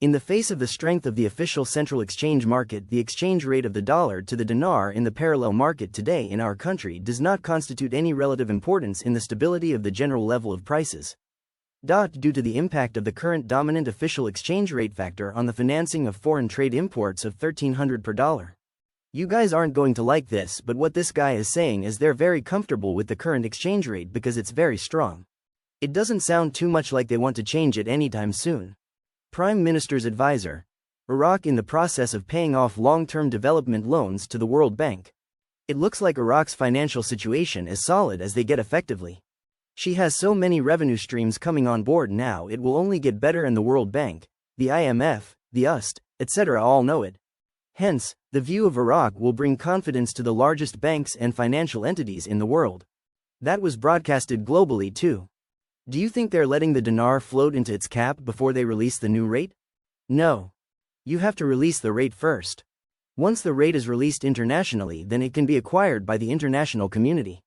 In the face of the strength of the official central exchange market, the exchange rate of the dollar to the dinar in the parallel market today in our country does not constitute any relative importance in the stability of the general level of prices. Due to the impact of the current dominant official exchange rate factor on the financing of foreign trade imports of $1,300 per dollar. You guys aren't going to like this, but what this guy is saying is they're very comfortable with the current exchange rate because it's very strong. It doesn't sound too much like they want to change it anytime soon. Prime Minister's advisor. Iraq in the process of paying off long-term development loans to the World Bank. It looks like Iraq's financial situation is solid as they get effectively. She has so many revenue streams coming on board now, it will only get better, and the World Bank, the IMF, the USD, etc. all know it. Hence, the view of Iraq will bring confidence to the largest banks and financial entities in the world. That was broadcasted globally too. Do you think they're letting the dinar float into its cap before they release the new rate? No. You have to release the rate first. Once the rate is released internationally, then it can be acquired by the international community.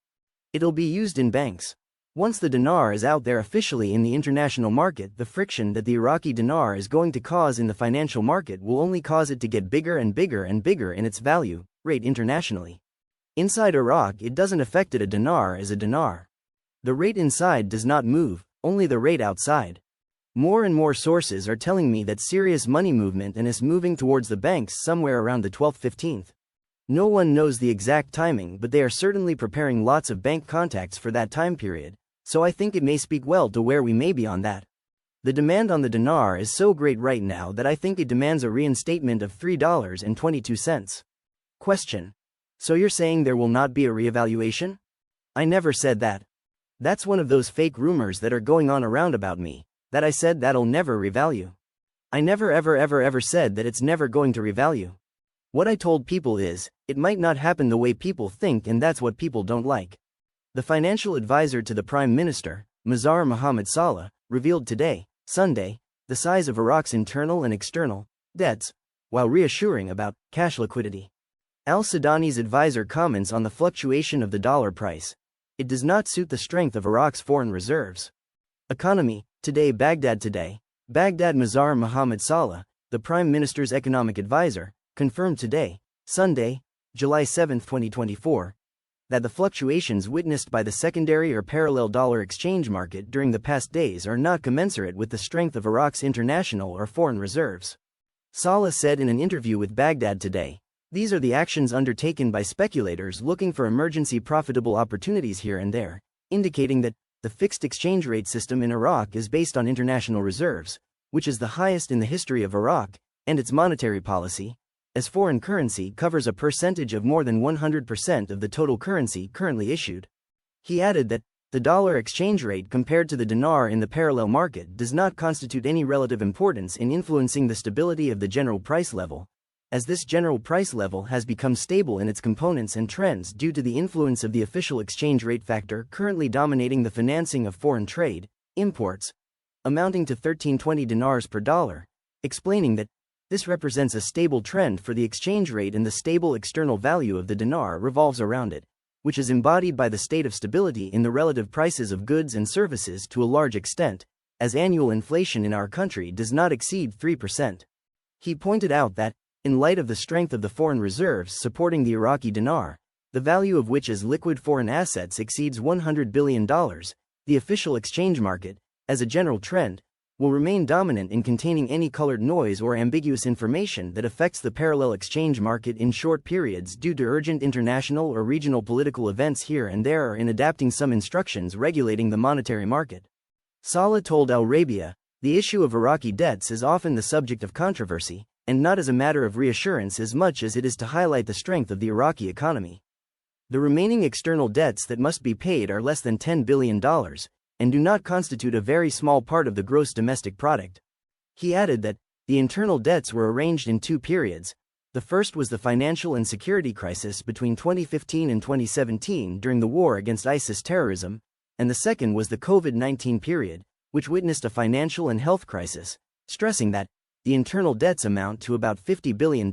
It'll be used in banks. Once the dinar is out there officially in the international market, the friction that the Iraqi dinar is going to cause in the financial market will only cause it to get bigger and bigger and bigger in its value rate internationally. Inside Iraq, it doesn't affect it. A dinar is a dinar. The rate inside does not move, only the rate outside. More and more sources are telling me that serious money movement and is moving towards the banks somewhere around the 12th-15th. No one knows the exact timing, but they are certainly preparing lots of bank contacts for that time period. So I think it may speak well to where we may be on that. The demand on the dinar is so great right now that I think it demands a reinstatement of $3.22. Question. So you're saying there will not be a reevaluation? I never said that. That's one of those fake rumors that are going on around about me, that I said that'll never revalue. I never ever said that it's never going to revalue. What I told people is, it might not happen the way people think, and that's what people don't like. The financial advisor to the Prime Minister, Mazhar Mohammed Saleh, revealed today, Sunday, the size of Iraq's internal and external debts, while reassuring about cash liquidity. Al-Sudani's advisor comments on the fluctuation of the dollar price. It does not suit the strength of Iraq's foreign reserves. Economy, today. Baghdad Mazhar Mohammed Saleh, the Prime Minister's economic advisor, confirmed today, Sunday, July 7, 2024, that the fluctuations witnessed by the secondary or parallel dollar exchange market during the past days are not commensurate with the strength of Iraq's international or foreign reserves. Saleh said in an interview with Baghdad Today, "These are the actions undertaken by speculators looking for emergency profitable opportunities here and there," indicating that the fixed exchange rate system in Iraq is based on international reserves, which is the highest in the history of Iraq, and its monetary policy, as foreign currency covers a percentage of more than 100% of the total currency currently issued. He added that the dollar exchange rate compared to the dinar in the parallel market does not constitute any relative importance in influencing the stability of the general price level, as this general price level has become stable in its components and trends due to the influence of the official exchange rate factor currently dominating the financing of foreign trade imports, amounting to 1320 dinars per dollar, explaining that this represents a stable trend for the exchange rate, and the stable external value of the dinar revolves around it, which is embodied by the state of stability in the relative prices of goods and services to a large extent, as annual inflation in our country does not exceed 3%. He pointed out that, in light of the strength of the foreign reserves supporting the Iraqi dinar, the value of which as liquid foreign assets exceeds $100 billion, the official exchange market, as a general trend, will remain dominant in containing any colored noise or ambiguous information that affects the parallel exchange market in short periods due to urgent international or regional political events here and there, or in adapting some instructions regulating the monetary market. Saleh told Al Arabiya, the issue of Iraqi debts is often the subject of controversy, and not as a matter of reassurance as much as it is to highlight the strength of the Iraqi economy. The remaining external debts that must be paid are less than $10 billion, and do not constitute a very small part of the gross domestic product. He added that the internal debts were arranged in two periods. The first was the financial and security crisis between 2015 and 2017 during the war against ISIS terrorism, and the second was the COVID-19 period, which witnessed a financial and health crisis, stressing that the internal debts amount to about $50 billion.